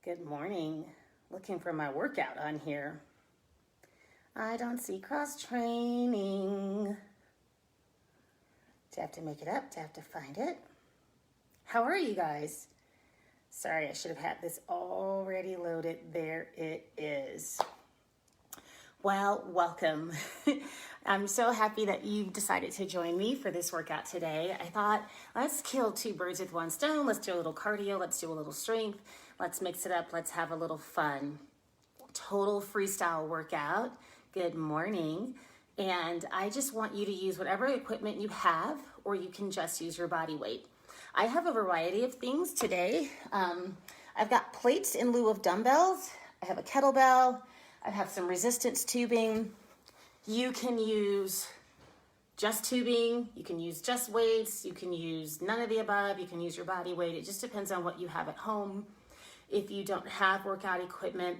Good morning. Looking for my workout on here. I don't see cross training. Do I have to make it up? Do I have to find it? How are you guys? Sorry, I should have had this already loaded. There it is. Well, welcome. I'm so happy that you've decided to join me for this workout today. I thought, let's kill two birds with one stone. Let's do a little cardio. Let's do a little strength. Let's mix it up. Let's have a little fun. Total freestyle workout. Good morning. And I just want you to use whatever equipment you have, or you can just use your body weight. I have a variety of things today. I've got plates in lieu of dumbbells. I have a kettlebell. I have some resistance tubing. You can use just tubing. You can use just weights. You can use none of the above. You can use your body weight. It just depends on what you have at home. If you don't have workout equipment,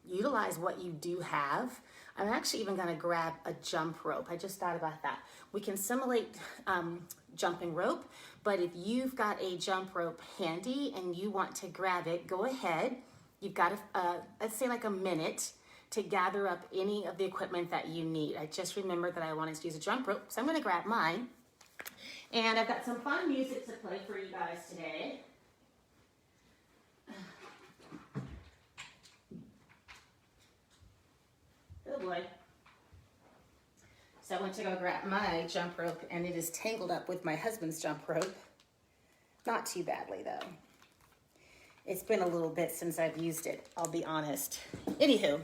utilize what you do have. I'm actually even going to grab a jump rope. I just thought about that. We can simulate jumping rope, but if you've got a jump rope handy and you want to grab it, go ahead. You've got, let's say like a minute to gather up any of the equipment that you need. I just remembered that I wanted to use a jump rope, so I'm gonna grab mine. And I've got some fun music to play for you guys today. Oh boy. So I went to go grab my jump rope and it is tangled up with my husband's jump rope. Not too badly though. It's been a little bit since I've used it, I'll be honest. Anywho,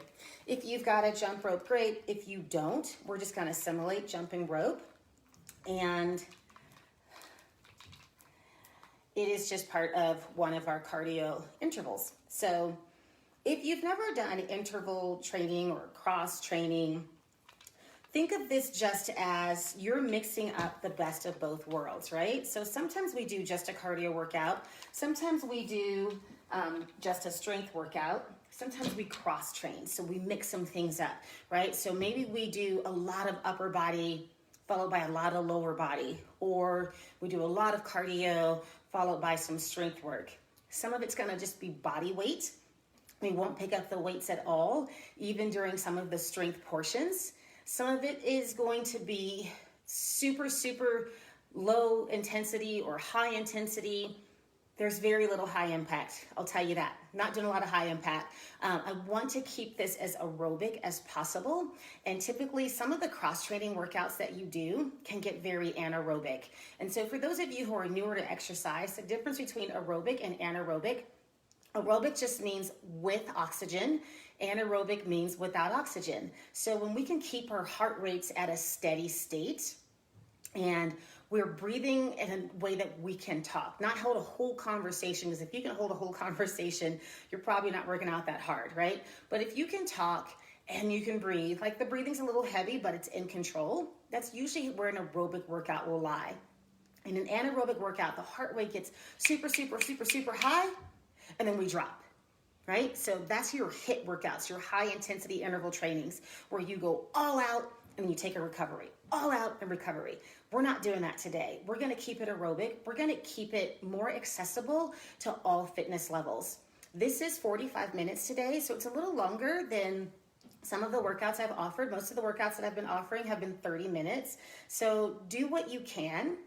if you've got a jump rope, great. If you don't, we're just gonna simulate jumping rope. And it is just part of one of our cardio intervals. So if you've never done interval training or cross training, think of this just as you're mixing up the best of both worlds, right? So sometimes we do just a cardio workout. Sometimes we do just a strength workout. Sometimes we cross train, so we mix some things up, right? So maybe we do a lot of upper body followed by a lot of lower body, or we do a lot of cardio followed by some strength work. Some of it's gonna just be body weight. We won't pick up the weights at all, even during some of the strength portions. Some of it is going to be super, super low intensity or high intensity. There's very little high impact, I'll tell you that. Not doing a lot of high impact. I want to keep this as aerobic as possible. And typically some of the cross-training workouts that you do can get very anaerobic. And so for those of you who are newer to exercise, the difference between aerobic and anaerobic, aerobic just means with oxygen. Anaerobic means without oxygen. So when we can keep our heart rates at a steady state and we're breathing in a way that we can talk, not hold a whole conversation, because if you can hold a whole conversation, you're probably not working out that hard, right? But if you can talk and you can breathe, like the breathing's a little heavy, but it's in control, that's usually where an aerobic workout will lie. In an anaerobic workout, the heart rate gets super, super, super, super high, and then we drop. Right? So that's your HIIT workouts, your high intensity interval trainings, where you go all out and you take a recovery, all out and recovery. We're not doing that today. We're gonna keep it aerobic. We're gonna keep it more accessible to all fitness levels. This is 45 minutes today, so it's a little longer than some of the workouts I've offered. Most of the workouts that I've been offering have been 30 minutes. So do what you can,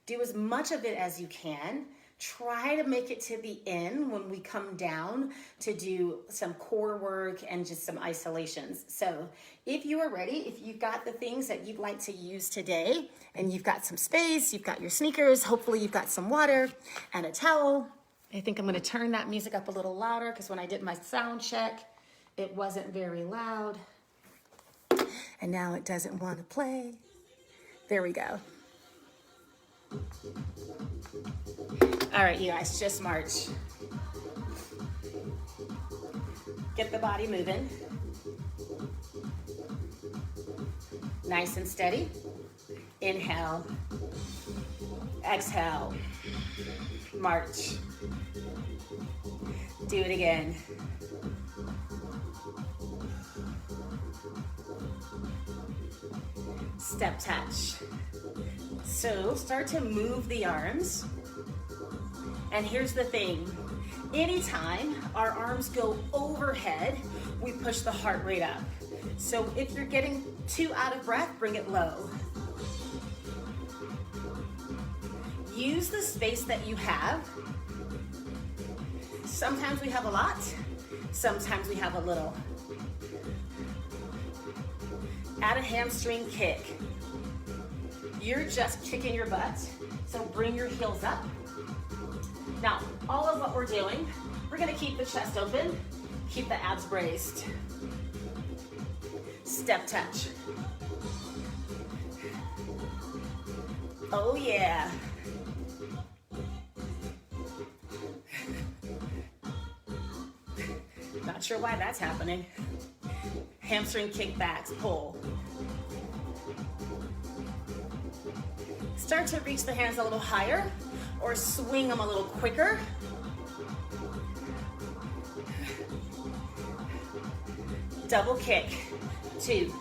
do as much of it as you can. Try to make it to the end when we come down to do some core work and just some isolations. So if you are ready, if you've got the things that you'd like to use today and you've got some space, you've got your sneakers, hopefully you've got some water and a towel. I think I'm gonna turn that music up a little louder because when I did my sound check, it wasn't very loud. And now it doesn't want to play. There we go. All right, you guys, just march. Get the body moving. Nice and steady. Inhale. Exhale. March. Do it again. Step touch. So start to move the arms And here's the thing, anytime our arms go overhead, we push the heart rate up. So if you're getting too out of breath, bring it low. Use the space that you have. Sometimes we have a lot, sometimes we have a little. Add a hamstring kick. You're just kicking your butt, so bring your heels up. Now, all of what we're doing, we're gonna keep the chest open, keep the abs braced. Step touch. Oh yeah. Not sure why that's happening. Hamstring kickbacks, pull. Start to reach the hands a little higher or swing them a little quicker. Double kick, 2.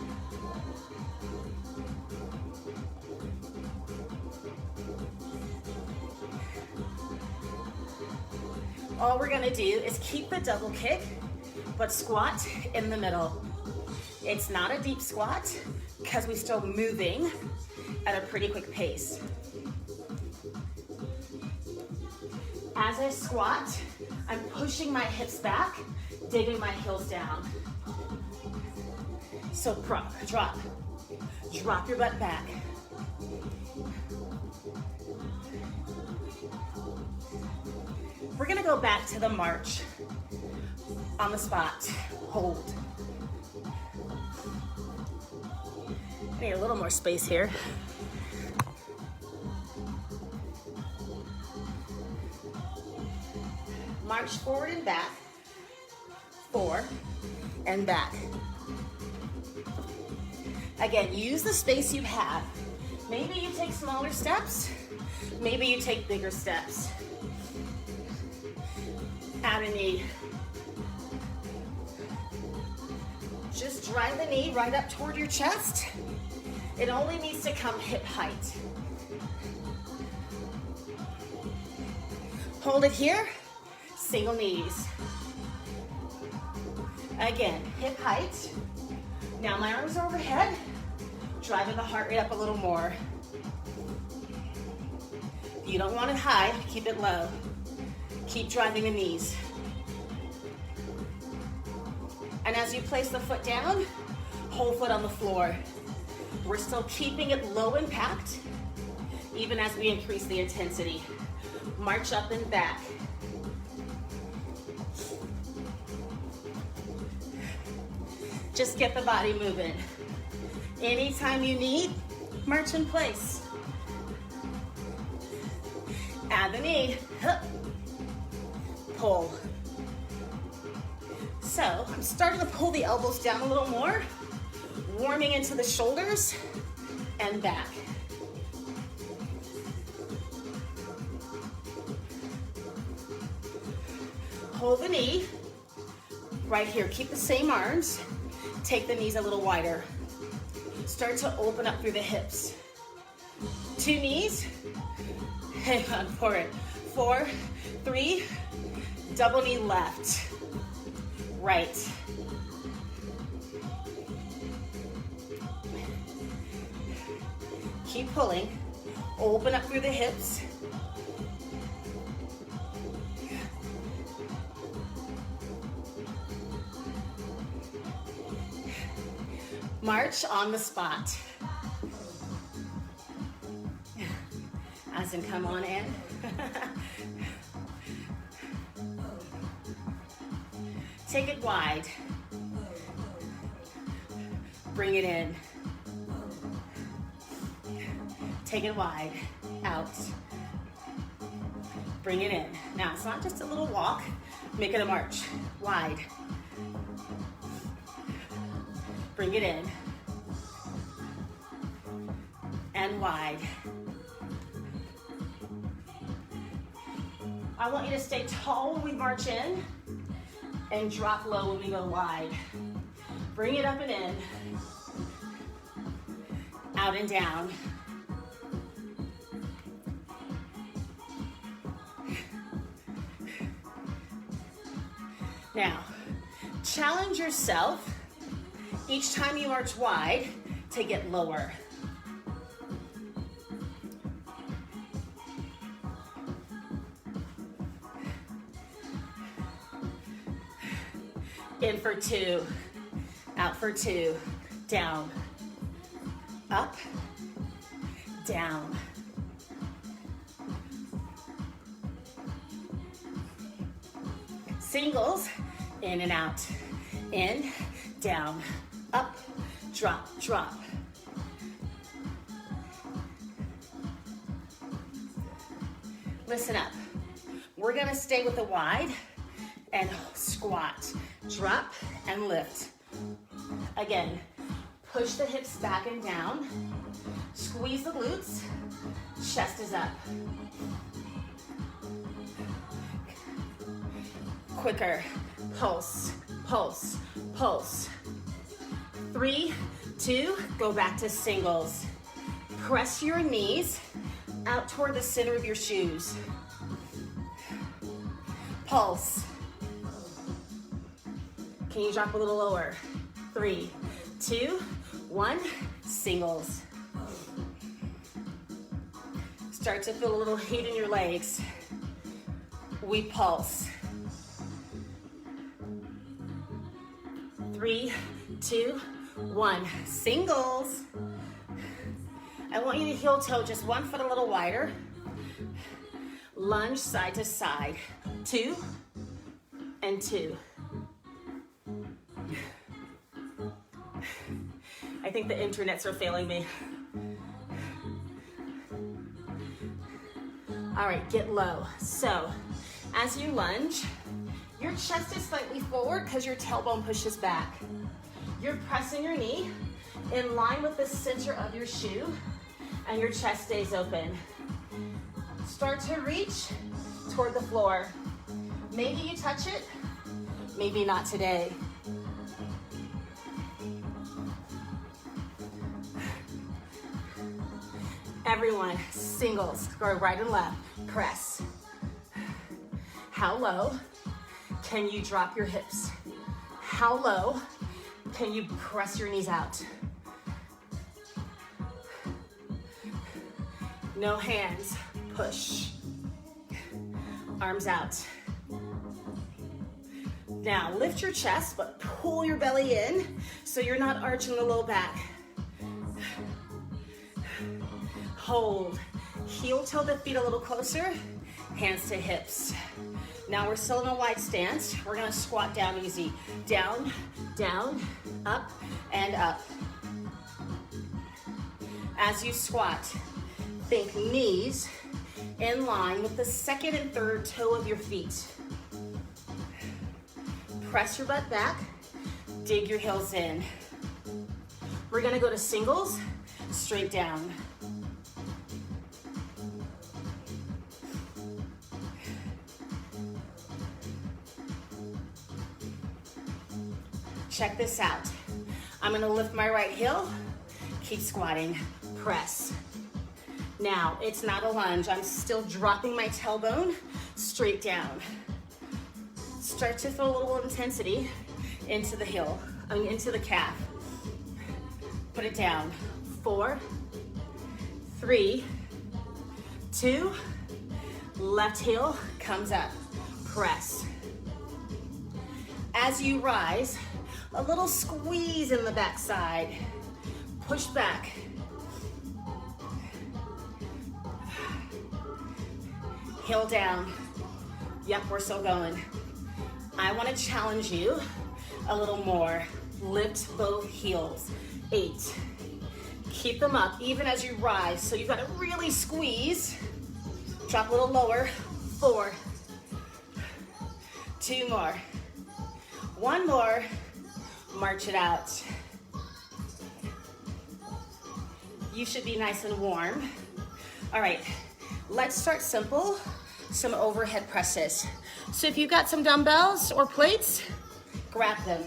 All we're gonna do is keep the double kick, but squat in the middle. It's not a deep squat because we're still moving at a pretty quick pace. As I squat, I'm pushing my hips back, digging my heels down. So drop your butt back. We're gonna go back to the march on the spot, hold. I need a little more space here. March forward and back, 4, and back. Again, use the space you have. Maybe you take smaller steps, maybe you take bigger steps. Add a knee. Just drive the knee right up toward your chest. It only needs to come hip height. Hold it here, single knees. Again, hip height. Now my arms are overhead, driving the heart rate up a little more. You don't want it high, keep it low. Keep driving the knees. And as you place the foot down, whole foot on the floor. We're still keeping it low impact, even as we increase the intensity. March up and back. Just get the body moving. Anytime you need, march in place. Add the knee, pull. So I'm starting to pull the elbows down a little more, warming into the shoulders and back. Hold the knee, right here, keep the same arms. Take the knees a little wider. Start to open up through the hips. 2 knees, hang on for it. 4, 3, double knee left, right. Keep pulling, open up through the hips. March on the spot. As in, come on in. Take it wide. Bring it in. Take it wide, out. Bring it in. Now, it's not just a little walk, make it a march, wide. Bring it in. And wide. I want you to stay tall when we march in and drop low when we go wide. Bring it up and in. Out and down. Now, challenge yourself each time you march wide to get lower. In for 2, out for 2, down, up, down. Singles, in and out, in, down, up, drop, drop. Listen up. We're gonna stay with the wide and squat, drop and lift. Again, push the hips back and down, squeeze the glutes, chest is up. Quicker, pulse, pulse, pulse. 3, 2, go back to singles. Press your knees out toward the center of your shoes. Pulse. Can you drop a little lower? 3, 2, 1, singles. Start to feel a little heat in your legs. We pulse. 3, 2, 1, singles. I want you to heel toe just 1 foot a little wider. Lunge side to side. 2 and 2. I think the internets are failing me. All right, get low. So, as you lunge, your chest is slightly forward because your tailbone pushes back. You're pressing your knee in line with the center of your shoe, and your chest stays open. Start to reach toward the floor. Maybe you touch it, maybe not today. Everyone, singles, go right and left, press. How low can you drop your hips? How low can you press your knees out? No hands, push. Arms out. Now lift your chest, but pull your belly in so you're not arching the low back. Hold. Heel toe the feet a little closer, hands to hips. Now we're still in a wide stance. We're gonna squat down easy. Down, down, up, and up. As you squat, think knees in line with the second and third toe of your feet. Press your butt back, dig your heels in. We're gonna go to singles, straight down. Check this out. I'm gonna lift my right heel, keep squatting, press. Now, it's not a lunge. I'm still dropping my tailbone straight down. Start to feel a little intensity into the heel, into the calf. Put it down. 4, 3, 2, left heel comes up, press. As you rise, a little squeeze in the backside. Push back. Heel down. Yep, we're still going. I want to challenge you a little more. Lift both heels. 8. Keep them up even as you rise. So you've got to really squeeze. Drop a little lower. 4. 2 more. 1 more. March it out. You should be nice and warm. All right, let's start simple. Some overhead presses. So if you've got some dumbbells or plates, grab them.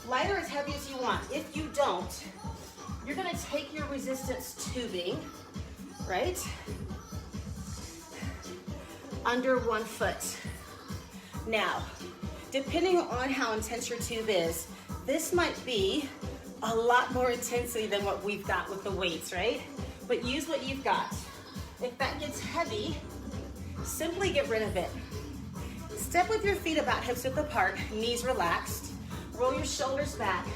Light or as heavy as you want. If you don't, you're gonna take your resistance tubing, right? Under 1 foot. Now, Depending on how intense your tube is, this might be a lot more intensity than what we've got with the weights, right? But use what you've got. If that gets heavy, simply get rid of it. Step with your feet about hips width apart, knees relaxed. Roll your shoulders back.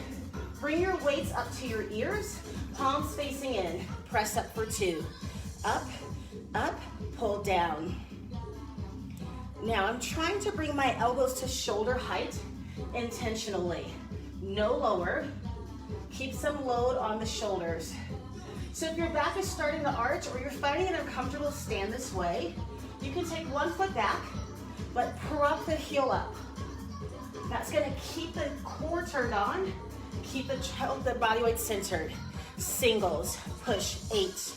Bring your weights up to your ears, palms facing in. Press up for 2. Up, up, pull down. Now I'm trying to bring my elbows to shoulder height intentionally. No lower. Keep some load on the shoulders. So if your back is starting to arch or you're finding it uncomfortable to stand this way, you can take one foot back, but prop the heel up. That's gonna keep the core turned on, keep the body weight centered. Singles, push 8.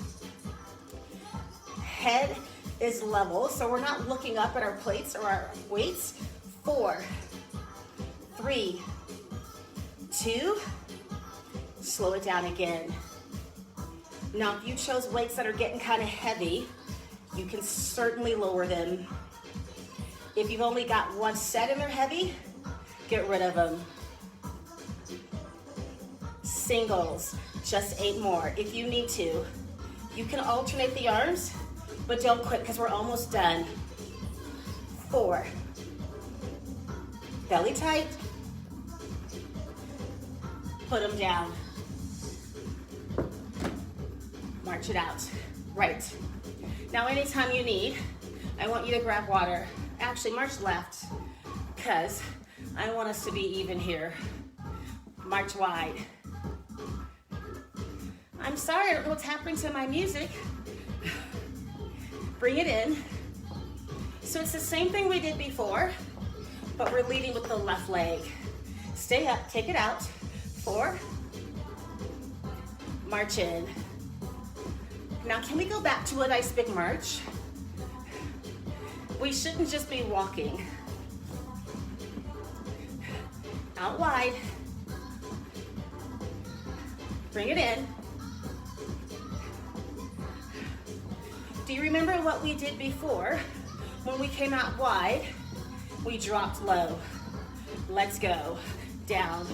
Head is level, so we're not looking up at our plates or our weights. 4, 3, 2, slow it down again. Now, if you chose weights that are getting kind of heavy, you can certainly lower them. If you've only got one set and they're heavy, get rid of them. Singles, just 8 more if you need to. You can alternate the arms, but don't quit because we're almost done. 4, belly tight, put them down. March it out. Right. Now anytime you need, I want you to grab water. Actually, march left, because I want us to be even here. March wide. I'm sorry, I don't know what's happening to my music. Bring it in. So it's the same thing we did before, but we're leading with the left leg. Stay up, take it out. 4, march in. Now can we go back to a nice big march? We shouldn't just be walking. Out wide. Bring it in. Do you remember what we did before? When we came out wide, we dropped low. Let's go. Down.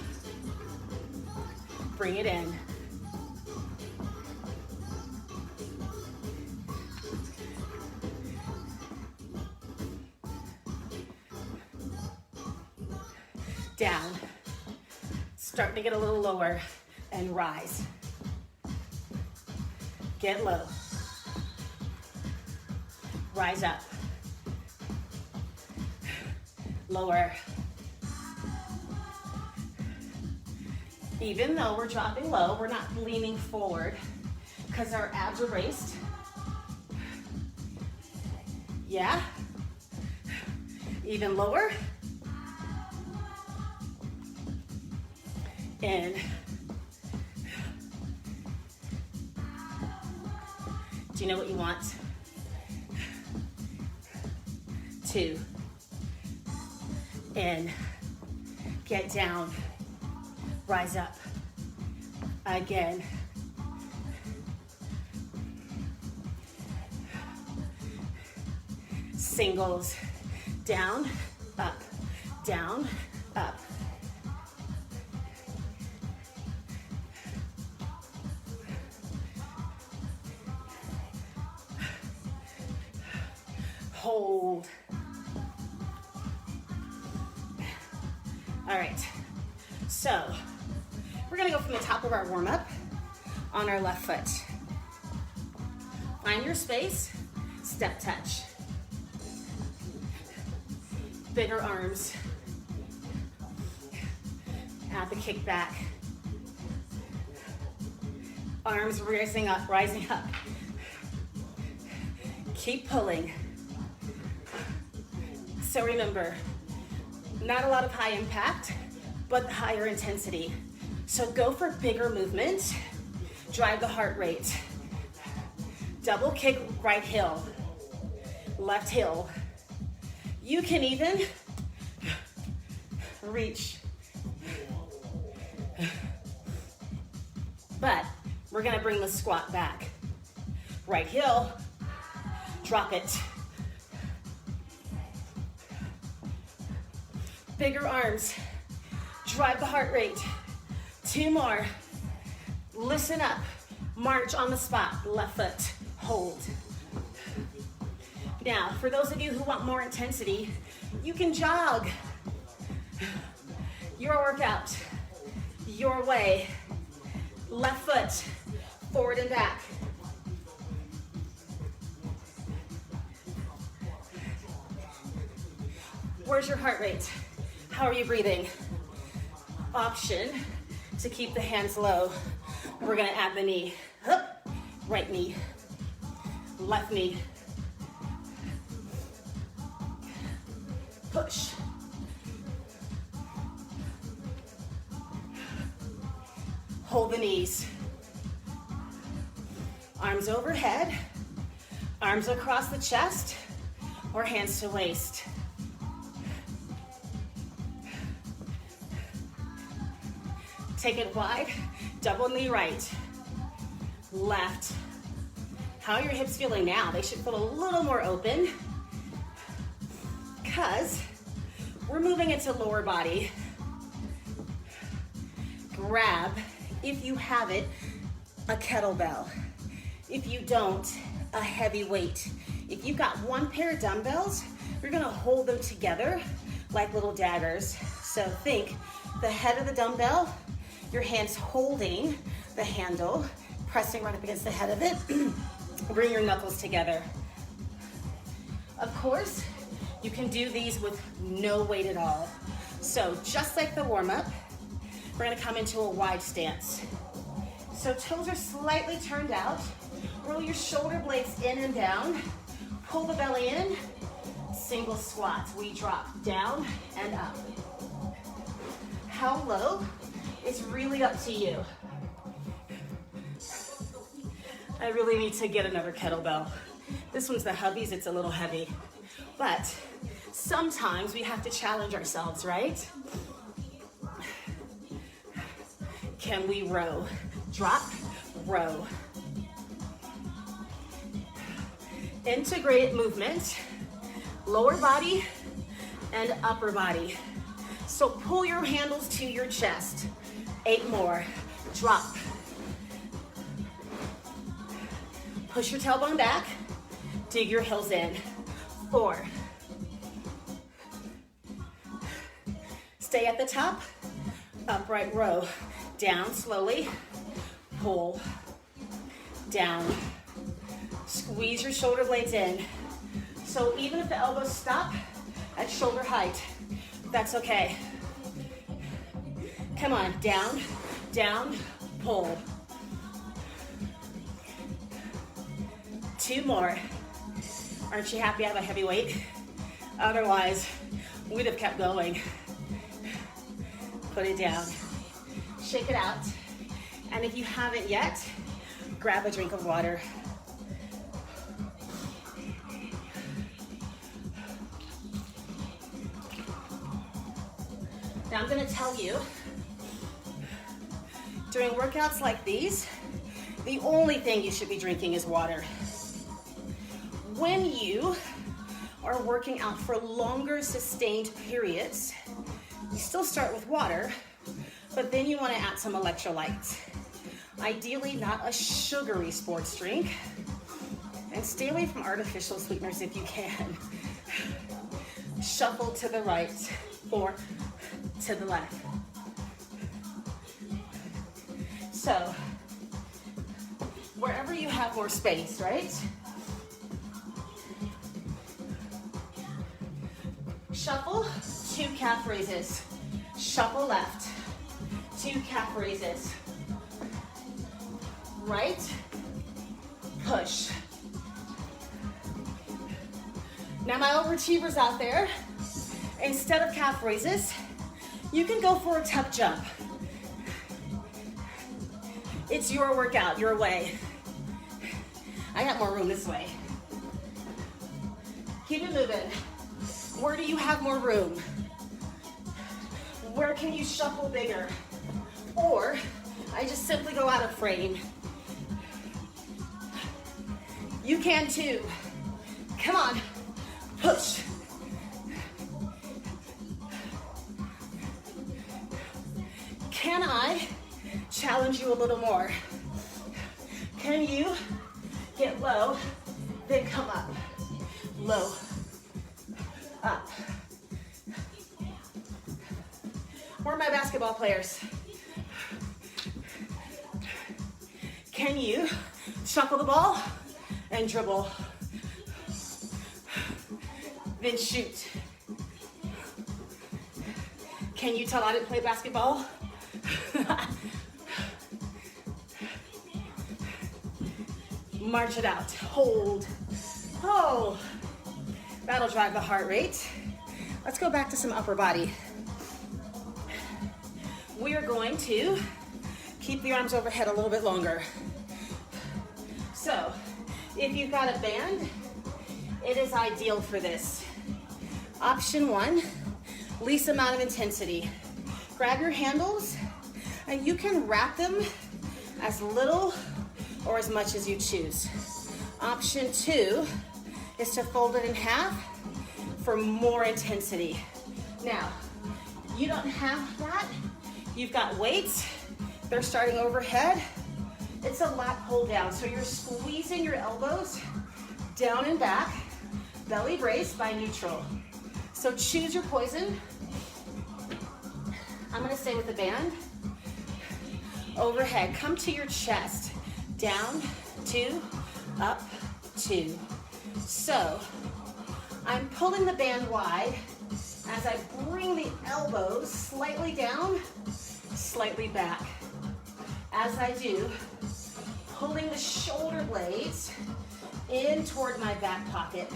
Bring it in. Down. Starting to get a little lower and rise. Get low. Rise up. Lower. Even though we're dropping low, we're not leaning forward because our abs are braced. Yeah. Even lower. In. Do you know what you want? 2. In. Get down. Rise up. Again. Singles. Down, up, down, up. Hold. All right, so we're gonna go from the top of our warm-up on our left foot. Find your space, step touch. Bigger arms. Add the kick back. Arms rising up, rising up. Keep pulling. So remember, not a lot of high impact, but higher intensity. So go for bigger movement. Drive the heart rate. Double kick, right heel. Left heel. You can even reach. But we're gonna bring the squat back. Right heel, drop it. Bigger arms. Drive the heart rate. 2 more. Listen up. March on the spot. Left foot. Hold. Now, for those of you who want more intensity, you can jog. Your workout. Your way. Left foot. Forward and back. Where's your heart rate? How are you breathing? Option to keep the hands low. We're gonna add the knee. Hup. Right knee. Left knee. Push. Hold the knees. Arms overhead. Arms across the chest or hands to waist. Take it wide, double knee right, left. How are your hips feeling now? They should feel a little more open because we're moving into lower body. Grab, if you have it, a kettlebell. If you don't, a heavy weight. If you've got one pair of dumbbells, you're gonna hold them together like little daggers. So think the head of the dumbbell, your hands holding the handle, pressing right up against the head of it. Bring your knuckles together. Of course, you can do these with no weight at all. So just like the warm-up, we're gonna come into a wide stance. So toes are slightly turned out. Roll your shoulder blades in and down. Pull the belly in. Single squats. We drop down and up. How low? It's really up to you. I really need to get another kettlebell. This one's the hubby's, it's a little heavy. But sometimes we have to challenge ourselves, right? Can we row? Drop, row. Integrated movement, lower body and upper body. So pull your handles to your chest. 8 more, drop. Push your tailbone back, dig your heels in. 4. Stay at the top, upright row. Down slowly, pull, down. Squeeze your shoulder blades in. So even if the elbows stop at shoulder height, that's okay. Come on, down, down, pull. 2 more. Aren't you happy I have a heavy weight? Otherwise, we'd have kept going. Put it down. Shake it out. And if you haven't yet, grab a drink of water. Now I'm gonna tell you, during workouts like these, the only thing you should be drinking is water. When you are working out for longer sustained periods, you still start with water, but then you want to add some electrolytes. Ideally not a sugary sports drink, and stay away from artificial sweeteners if you can. Shuffle to the right or to the left. So, wherever you have more space, right? Shuffle, 2 calf raises. Shuffle left, 2 calf raises. Right, push. Now my overachievers out there, instead of calf raises, you can go for a tuck jump. It's your workout, your way. I got more room this way. Keep it moving. Where do you have more room? Where can you shuffle bigger? Or I just simply go out of frame. You can too. Come on, push. Can I challenge you a little more? Can you get low, then come up? Low, up. Where are my basketball players? Can you shuffle the ball and dribble? Then shoot. Can you tell I didn't play basketball? March it out, hold. Oh, that'll drive the heart rate. Let's go back to some upper body. We are going to keep the arms overhead a little bit longer. So, if you've got a band, it is ideal for this. Option 1, least amount of intensity. Grab your handles and you can wrap them as little or as much as you choose. Option 2 is to fold it in half for more intensity. Now, you don't have that. You've got weights. They're starting overhead. It's a lat pull down. So you're squeezing your elbows down and back, belly brace by neutral. So choose your poison. I'm gonna stay with the band. Overhead, come to your chest. Down, 2, up, 2. So I'm pulling the band wide as I bring the elbows slightly down, slightly back. As I do, pulling the shoulder blades in toward my back pocket.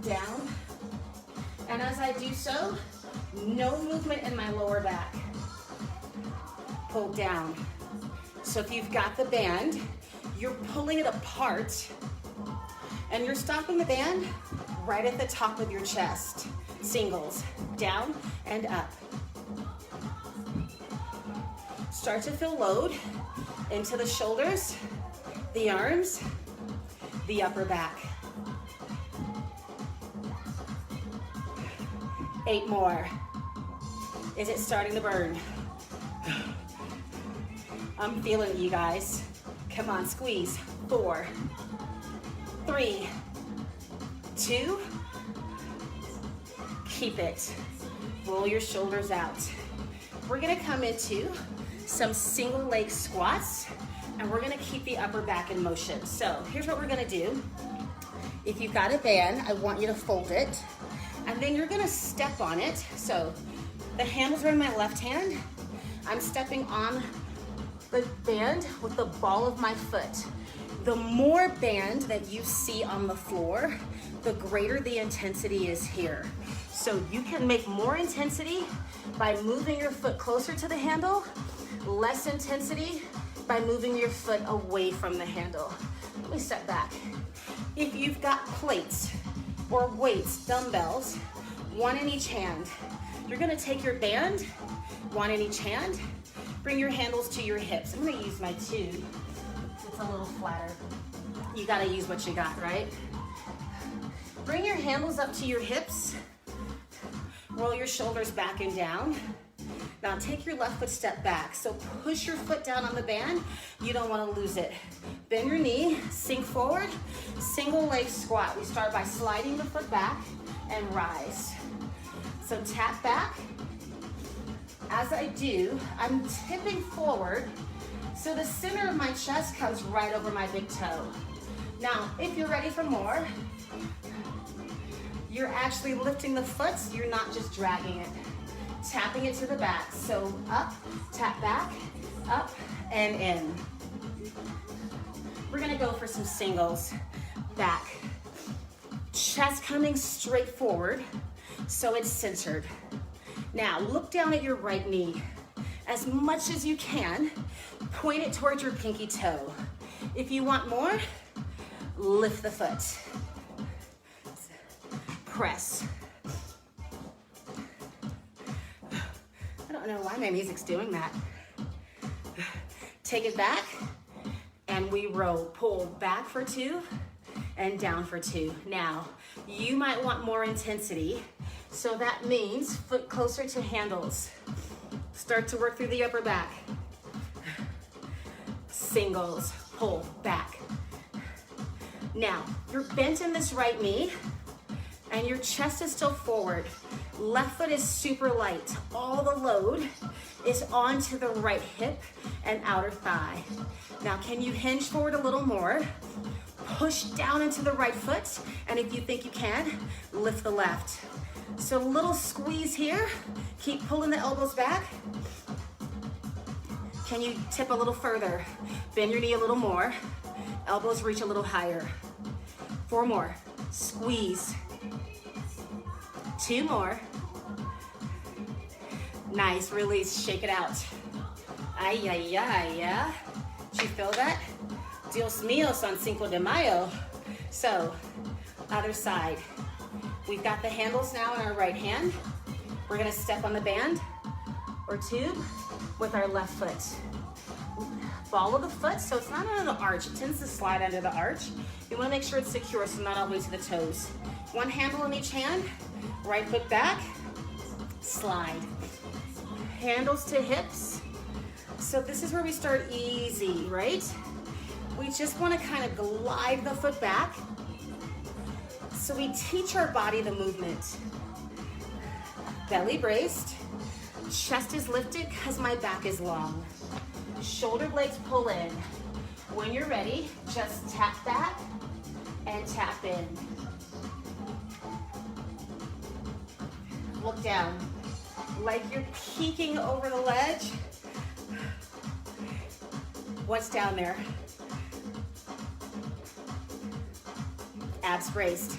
Down. And as I do so, no movement in my lower back. Pull down. So if you've got the band, you're pulling it apart and you're stopping the band right at the top of your chest. Singles, down and up. Start to feel load into the shoulders, the arms, the upper back. 8 more. Is it starting to burn? I'm feeling it, you guys. Come on, squeeze. 4, 3, 2. Keep it. Roll your shoulders out. We're gonna come into some single leg squats, and we're gonna keep the upper back in motion. So here's what we're gonna do. If you've got a band, I want you to fold it, and then you're gonna step on it. So the handles are in my left hand. I'm stepping on the band with the ball of my foot. The more band that you see on the floor, the greater the intensity is here. So you can make more intensity by moving your foot closer to the handle, less intensity by moving your foot away from the handle. Let me step back. If you've got plates or weights, dumbbells, one in each hand, you're gonna take your band, one in each hand, bring your handles to your hips. I'm gonna use my tube. It's a little flatter. You gotta use what you got, right? Bring your handles up to your hips. Roll your shoulders back and down. Now take your left foot step back. So push your foot down on the band. You don't wanna lose it. Bend your knee, sink forward, single leg squat. We start by sliding the foot back and rise. So tap back. As I do, I'm tipping forward so the center of my chest comes right over my big toe. Now, if you're ready for more, you're actually lifting the foot, you're not just dragging it. Tapping it to the back. So up, tap back, up, and in. We're gonna go for some singles. Back. Chest coming straight forward, so it's centered. Now, look down at your right knee. As much as you can, point it towards your pinky toe. If you want more, lift the foot. Press. I don't know why my music's doing that. Take it back, and we roll. Pull back for 2, and down for 2. Now, you might want more intensity, so that means foot closer to handles. Start to work through the upper back. Singles, pull back. Now, you're bent in this right knee and your chest is still forward. Left foot is super light. All the load is onto the right hip and outer thigh. Now, can you hinge forward a little more? Push down into the right foot, and if you think you can, lift the left. So a little squeeze here. Keep pulling the elbows back. Can you tip a little further? Bend your knee a little more. Elbows reach a little higher. 4 more. Squeeze. 2 more. Nice, release, shake it out. Ay, ay, ay, yeah? Did you feel that? Dios mío, son Cinco de Mayo. So, other side. We've got the handles now in our right hand. We're gonna step on the band or tube with our left foot. Follow the foot so it's not under the arch. It tends to slide under the arch. You wanna make sure it's secure so not all the way to the toes. One handle in each hand, right foot back, slide. Handles to hips. So this is where we start easy, right? We just wanna kind of glide the foot back. So we teach our body the movement. Belly braced, chest is lifted because my back is long. Shoulder blades pull in. When you're ready, just tap back and tap in. Look down, like you're peeking over the ledge. What's down there? Abs braced.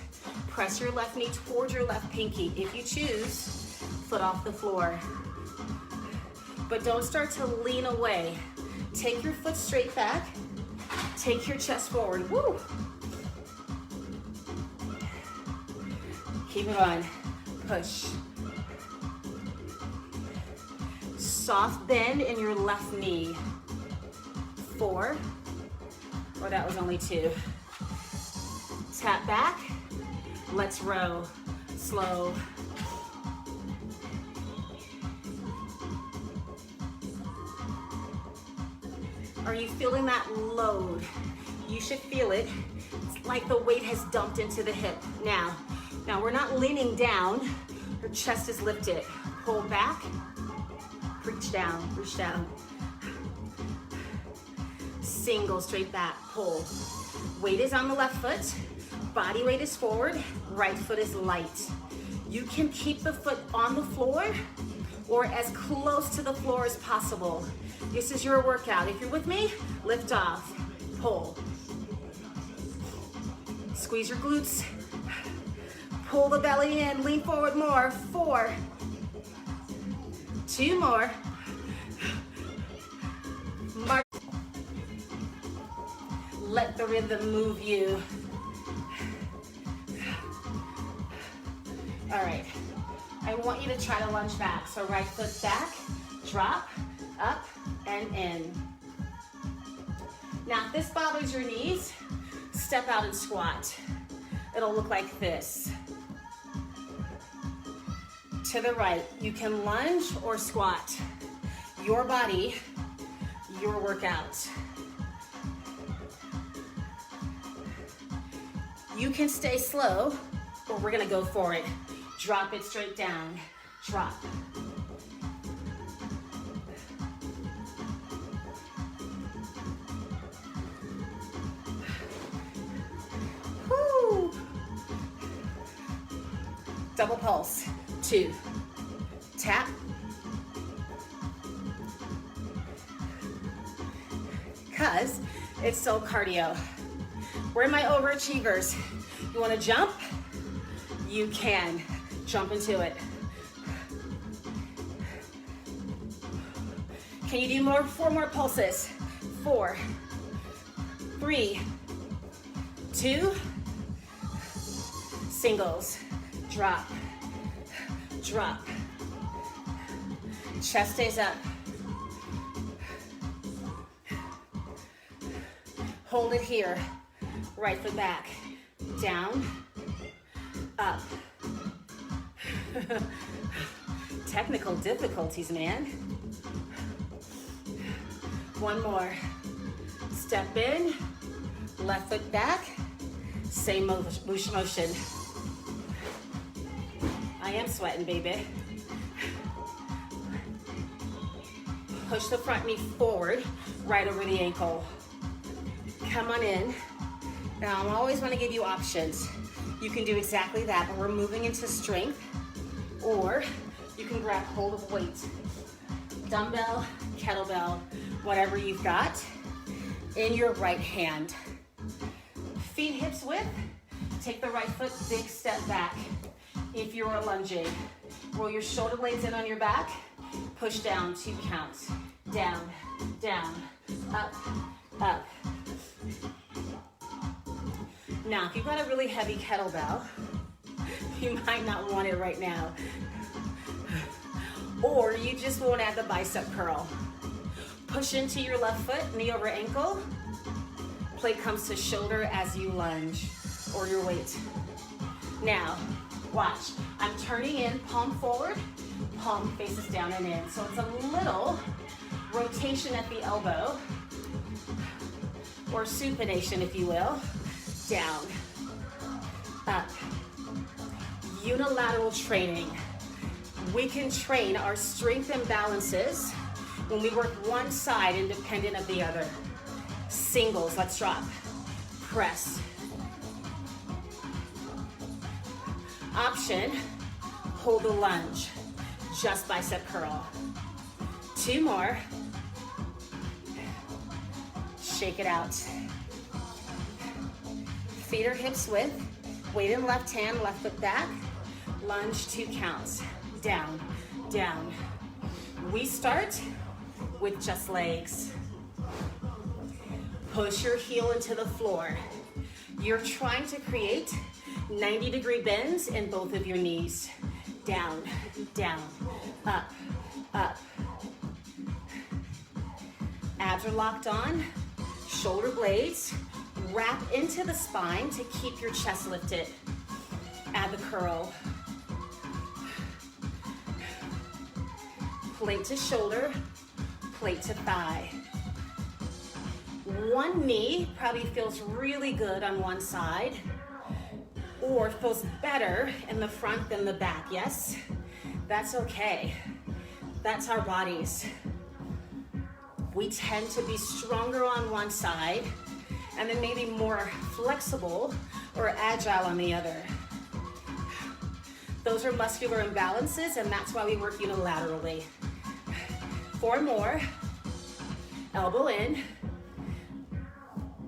Press your left knee towards your left pinky. If you choose, foot off the floor. But don't start to lean away. Take your foot straight back. Take your chest forward. Woo! Keep it on. Push. Soft bend in your left knee. 4, or that was only 2. Tap back. Let's row. Slow. Are you feeling that load? You should feel it. It's like the weight has dumped into the hip. Now we're not leaning down. Your chest is lifted. Pull back. Reach down. Reach down. Single, straight back, pull. Weight is on the left foot. Body weight is forward. Right foot is light. You can keep the foot on the floor or as close to the floor as possible. This is your workout. If you're with me, lift off, pull. Squeeze your glutes. Pull the belly in, lean forward more. 4, 2 more. Mark. Let the rhythm move you. All right, I want you to try to lunge back. So right foot back, drop, up, and in. Now, if this bothers your knees, step out and squat. It'll look like this. To the right, you can lunge or squat. Your body, your workout. You can stay slow, or we're gonna go for it. Drop it straight down, drop. Woo. Double pulse, 2, tap. Because it's still cardio. Where are my overachievers? You wanna jump? You can. Jump into it. Can you do more? 4 more pulses. 4, 3, 2, singles. Drop, drop. Chest stays up. Hold it here. Right foot back. Down, up. Technical difficulties, man. One more. Step in, left foot back, same motion. I am sweating, baby. Push the front knee forward, right over the ankle. Come on in. Now, I always want to give you options. You can do exactly that, but we're moving into strength, or you can grab hold of weight. Dumbbell, kettlebell, whatever you've got in your right hand. Feet hips width, take the right foot, big step back. If you're lunging, roll your shoulder blades in on your back, push down, 2 counts. Down, down, up, up. Now, if you've got a really heavy kettlebell, you might not want it right now. Or you just won't add the bicep curl. Push into your left foot, knee over ankle. Plate comes to shoulder as you lunge, or your weight. Now, watch. I'm turning in, palm forward, palm faces down and in. So it's a little rotation at the elbow, or supination, if you will. Down, up. Unilateral training. We can train our strength imbalances when we work one side independent of the other. Singles, let's drop. Press. Option, hold the lunge. Just bicep curl. 2 more. Shake it out. Feet are hips width. Weight in left hand, left foot back. Lunge, 2 counts. Down, down. We start with just legs. Push your heel into the floor. You're trying to create 90-degree bends in both of your knees. Down, down, up, up. Abs are locked on. Shoulder blades wrap into the spine to keep your chest lifted. Add the curl. Plate to shoulder, plate to thigh. One knee probably feels really good on one side, or feels better in the front than the back, yes? That's okay. That's our bodies. We tend to be stronger on one side, and then maybe more flexible or agile on the other. Those are muscular imbalances, and that's why we work unilaterally. 4 more. Elbow in.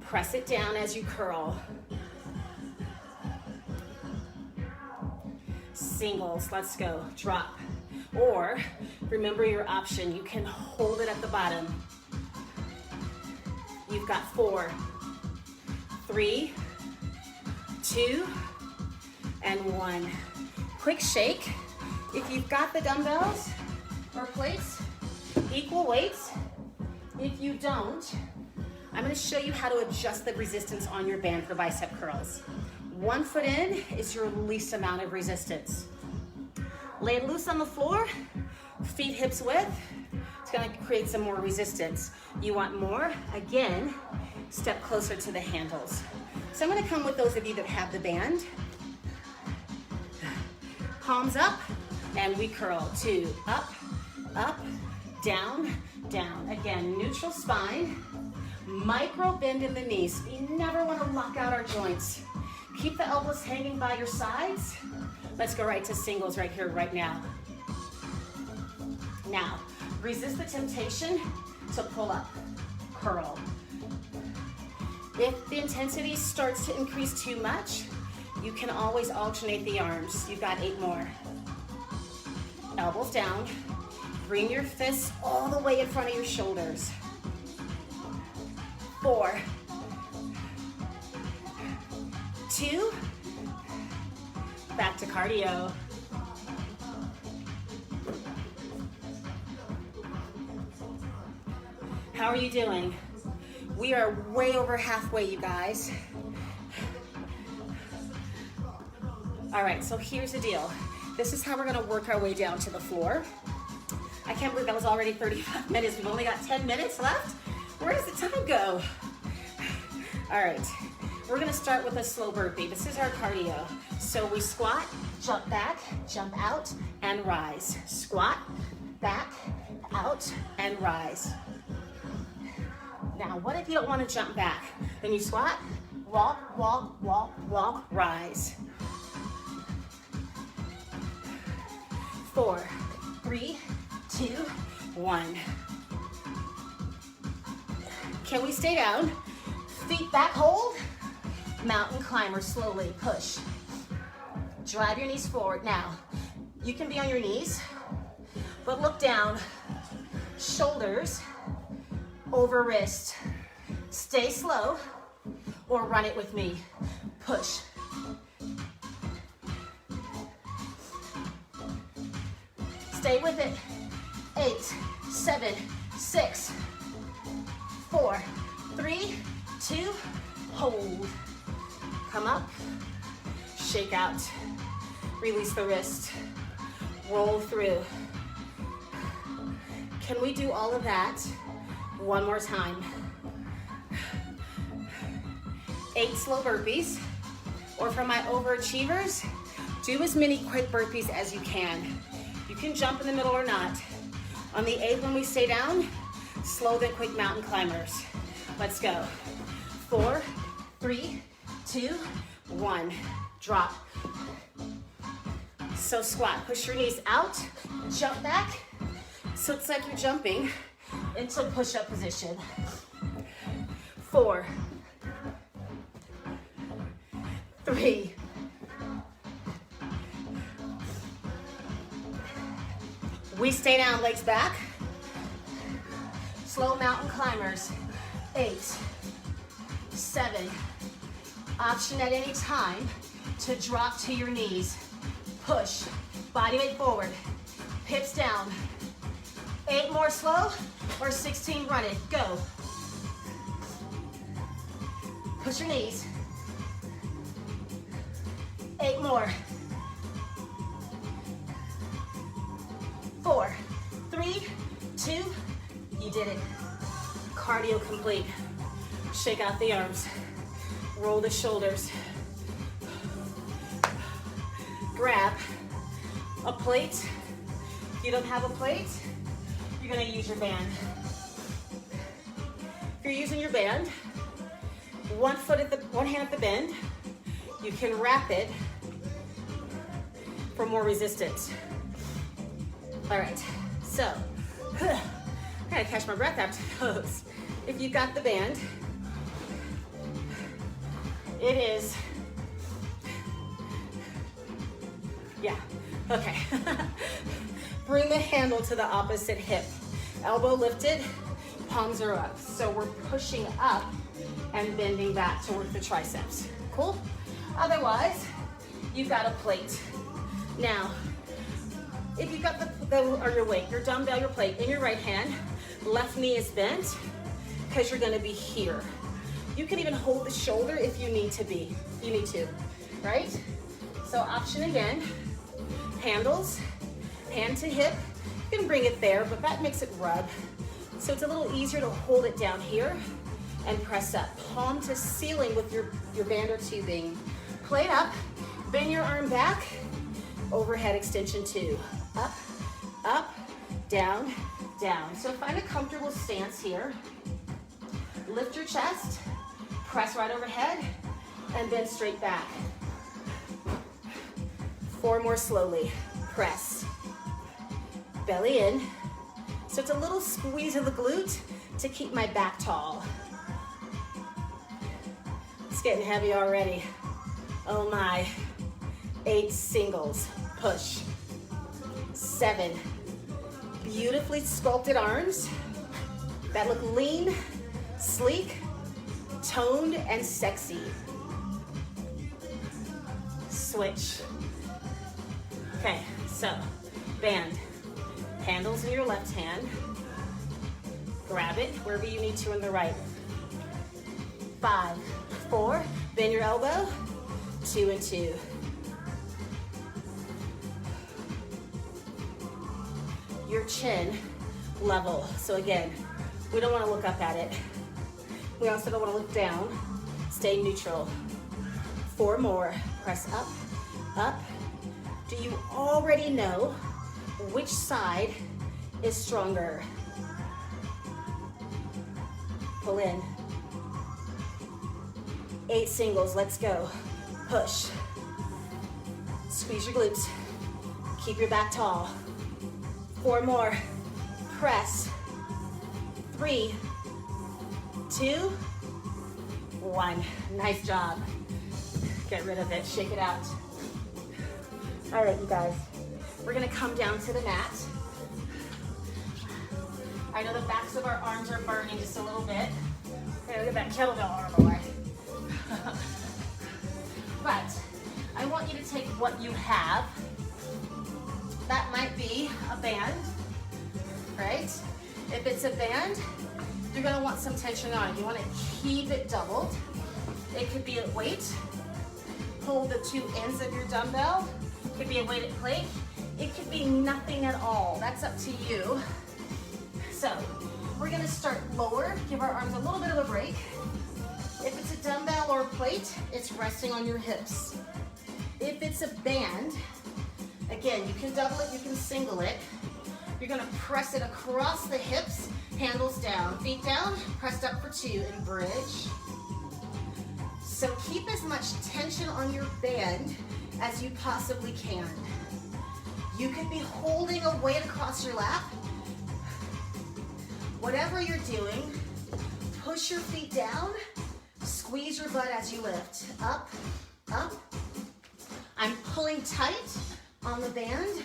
Press it down as you curl. Singles, let's go. Drop. Or, remember your option. You can hold it at the bottom. You've got 4, 3, 2, and 1. Quick shake. If you've got the dumbbells or plates, equal weights. If you don't, I'm going to show you how to adjust the resistance on your band for bicep curls. 1 foot in is your least amount of resistance. Lay it loose on the floor, feet hips width. It's going to create some more resistance. You want more? Again, step closer to the handles. So I'm going to come with those of you that have the band. Palms up, and we curl. 2, up, up, down, down. Again, neutral spine, micro bend in the knees. You never want to lock out our joints. Keep the elbows hanging by your sides. Let's go right to singles right here, right now. Now, resist the temptation to pull up, curl. If the intensity starts to increase too much, you can always alternate the arms. You've got 8 more. Elbows down. Bring your fists all the way in front of your shoulders. 4, 2, back to cardio. How are you doing? We are way over halfway, you guys. All right, so here's the deal. This is how we're gonna work our way down to the floor. I can't believe that was already 35 minutes. We've only got 10 minutes left. Where does the time go? All right, we're gonna start with a slow burpee. This is our cardio. So we squat, jump back, jump out, and rise. Squat, back, out, and rise. Now, what if you don't wanna jump back? Then you squat, walk, walk, walk, walk, rise. 4, 3, 2, 1. Can we stay down? Feet back, hold. Mountain climber, slowly push. Drive your knees forward. Now, you can be on your knees, but look down. Shoulders over wrist. Stay slow or run it with me. Push. Stay with it. 8, 7, 6, 4, 3, 2, hold. Come up, shake out, release the wrist, roll through. Can we do all of that one more time? 8 slow burpees, or for my overachievers, do as many quick burpees as you can. You can jump in the middle or not. On the 8th, when we stay down, slow then quick mountain climbers. Let's go. 4, 3, 2, 1. Drop. So squat, push your knees out, jump back. So it's like you're jumping into push-up position. 4, 3, 2. We stay down, legs back. Slow mountain climbers. 8, 7. Option at any time to drop to your knees. Push, body weight forward, hips down. 8 more slow, or 16 run it, go. Push your knees. 8 more. 4, 3, 2, you did it. Cardio complete. Shake out the arms. Roll the shoulders. Grab a plate. If you don't have a plate, you're gonna use your band. If you're using your band, one hand at the bend, you can wrap it for more resistance. All right, so, I gotta catch my breath after those. If you've got the band, it is, yeah, okay. Bring the handle to the opposite hip. Elbow lifted, palms are up. So we're pushing up and bending back to work the triceps. Cool? Otherwise, you've got a plate. Now, if you've got your weight, your dumbbell, your plate in your right hand, left knee is bent because you're gonna be here. You can even hold the shoulder if you need to, right? So option again, handles, hand to hip. You can bring it there, but that makes it rub. So it's a little easier to hold it down here and press up. Palm to ceiling with your band or tubing. Plate up, bend your arm back, overhead extension 2. Up, up, down, down. So find a comfortable stance here. Lift your chest, press right overhead, and then straight back. 4 more slowly. Press. Belly in. So it's a little squeeze of the glute to keep my back tall. It's getting heavy already. Oh my. 8 singles. Push. 7. Beautifully sculpted arms that look lean, sleek, toned, and sexy. Switch. Okay, so band. Handles in your left hand. Grab it wherever you need to in the right. 5, 4, bend your elbow. 2 and 2. your chin level. So again, we don't want to look up at it. We also don't want to look down. Stay neutral. 4 more. Press up, up. Do you already know which side is stronger? Pull in. 8 singles, let's go. Push. Squeeze your glutes. Keep your back tall. 4 more. Press. 3, 2, 1. Nice job. Get rid of it, shake it out. All right, you guys. We're gonna come down to the mat. I know the backs of our arms are burning just a little bit. Okay, look at that kettlebell arm, boy. But I want you to take what you have. That might be a band, right? If it's a band, you're gonna want some tension on it. You wanna keep it doubled. It could be a weight. Hold the 2 ends of your dumbbell. It could be a weighted plate. It could be nothing at all. That's up to you. So we're gonna start lower. Give our arms a little bit of a break. If it's a dumbbell or a plate, it's resting on your hips. If it's a band, again, you can double it, you can single it. You're gonna press it across the hips, handles down, feet down, pressed up for 2 and bridge. So keep as much tension on your band as you possibly can. You could be holding a weight across your lap. Whatever you're doing, push your feet down, squeeze your butt as you lift. Up, up. I'm pulling tight on the band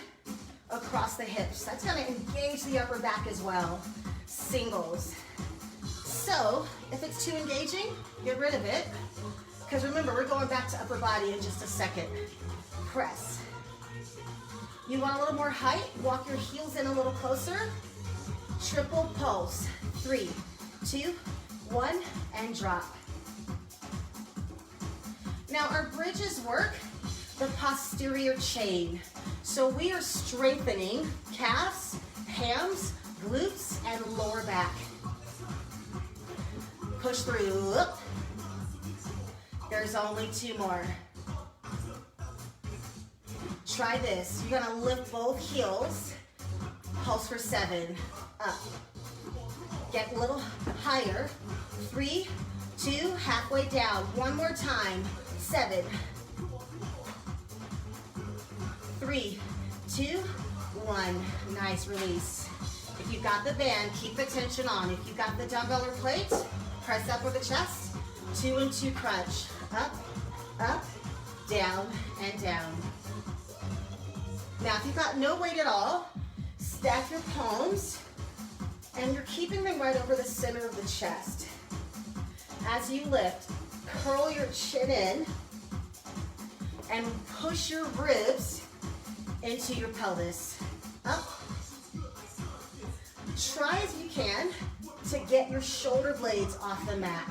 across the hips. That's gonna engage the upper back as well. Singles. So, if it's too engaging, get rid of it. Because remember, we're going back to upper body in just a second. Press. You want a little more height? Walk your heels in a little closer. Triple pulse. 3, 2, 1, and drop. Now our bridges work the posterior chain. So we are strengthening calves, hams, glutes, and lower back. Push through. There's only 2 more. Try this. You're gonna lift both heels. Pulse for 7. Up. Get a little higher. 3, 2, halfway down. 1 more time. 7. 3, 2, 1. Nice release. If you've got the band, keep the tension on. If you've got the dumbbell or plate, press up with the chest. 2 and 2 crunch. Up, up, down, and down. Now, if you've got no weight at all, stack your palms, and you're keeping them right over the center of the chest. As you lift, curl your chin in, and push your ribs into your pelvis. Up. Try as you can to get your shoulder blades off the mat.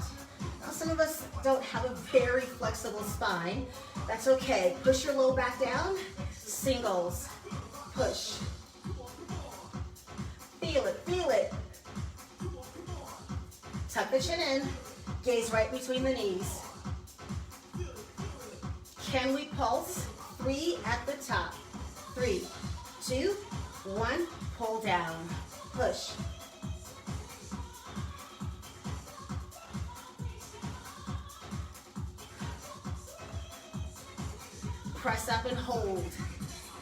Now, some of us don't have a very flexible spine. That's okay. Push your low back down. Singles. Push. Feel it, feel it. Tuck the chin in. Gaze right between the knees. Can we pulse? 3 at the top. 3, 2, 1. Pull down. Push. Press up and hold.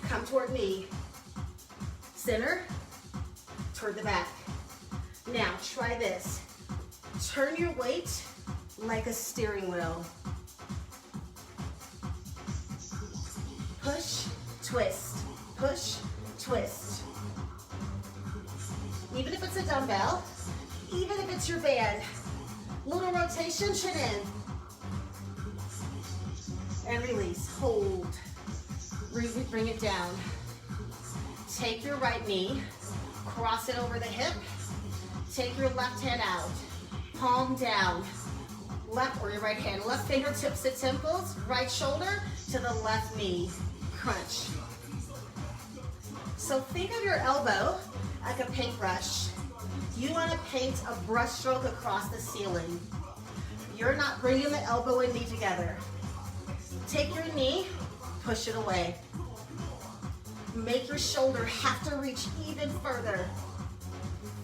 Come toward me. Center, toward the back. Now try this. Turn your weight like a steering wheel. Push, twist, push, twist. Even if it's a dumbbell, even if it's your band, little rotation, chin in. And release, hold. Bring it down. Take your right knee, cross it over the hip. Take your left hand out, palm down. Left or your right hand, left fingertips to temples, right shoulder to the left knee. Crunch. So think of your elbow like a paintbrush. You want to paint a brush stroke across the ceiling. You're not bringing the elbow and knee together. Take your knee, push it away. Make your shoulder have to reach even further.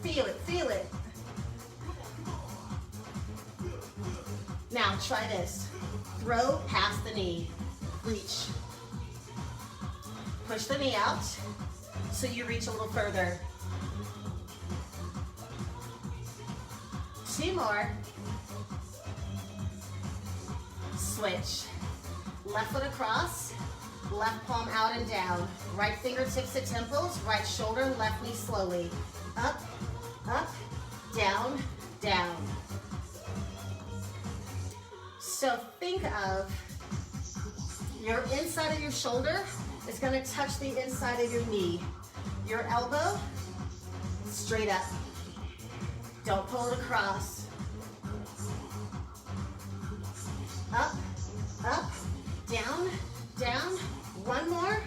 Feel it, feel it. Now try this. Throw past the knee, reach. Push the knee out so you reach a little further. 2 more. Switch. Left foot across, left palm out and down. Right fingertips to temples, right shoulder, left knee slowly. Up, up, down, down. So think of your inside of your shoulder is going to touch the inside of your knee. Your elbow, straight up. Don't pull it across. Up, up, down, down. 1 more.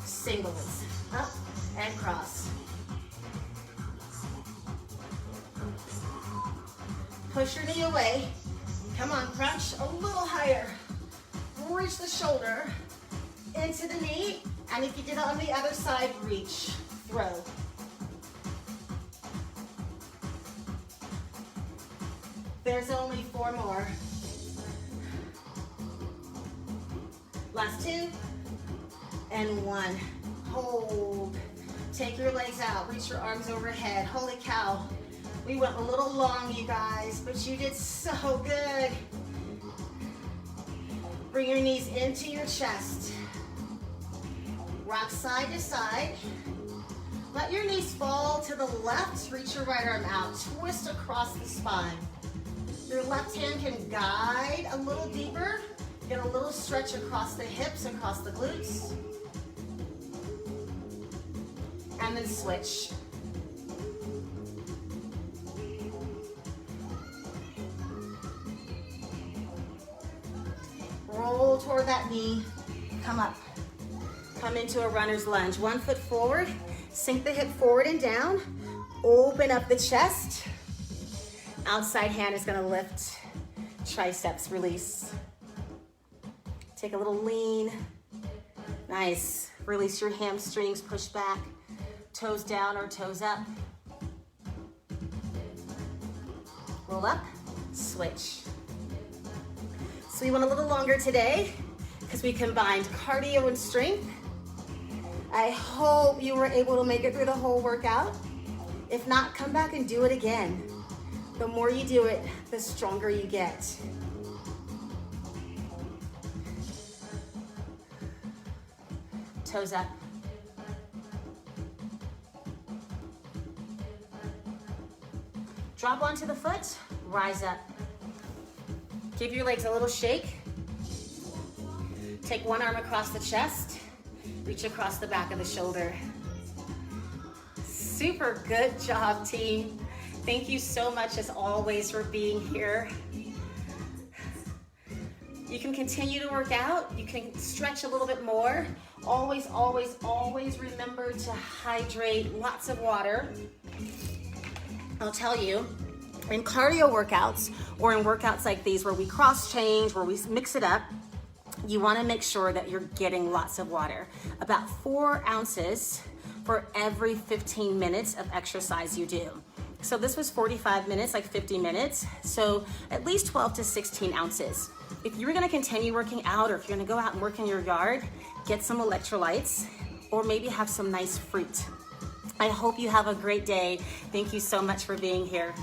Singles, up and cross. Push your knee away. Come on, crunch a little higher. Reach the shoulder into the knee, and if you did it on the other side, reach, throw. There's only 4 more. Last 2, and 1. Hold. Take your legs out, reach your arms overhead. Holy cow. We went a little long, you guys, but you did so good. Bring your knees into your chest. Rock side to side. Let your knees fall to the left. Reach your right arm out. Twist across the spine. Your left hand can guide a little deeper. Get a little stretch across the hips, across the glutes. And then switch. Roll toward that knee, come up. Come into a runner's lunge. 1 foot forward, sink the hip forward and down. Open up the chest. Outside hand is gonna lift. Triceps release. Take a little lean. Nice. Release your hamstrings, push back. Toes down or toes up. Roll up, switch. So we went a little longer today because we combined cardio and strength. I hope you were able to make it through the whole workout. If not, come back and do it again. The more you do it, the stronger you get. Toes up. Drop onto the foot, rise up. Give your legs a little shake. Take 1 arm across the chest, reach across the back of the shoulder. Super good job, team. Thank you so much as always for being here. You can continue to work out. You can stretch a little bit more. Always, always, always remember to hydrate, lots of water. I'll tell you, in cardio workouts or in workouts like these where we cross change, where we mix it up, you want to make sure that you're getting lots of water. About 4 ounces for every 15 minutes of exercise you do. So this was 45 minutes, like 50 minutes. So at least 12 to 16 ounces. If you're going to continue working out, or if you're going to go out and work in your yard, get some electrolytes or maybe have some nice fruit. I hope you have a great day. Thank you so much for being here.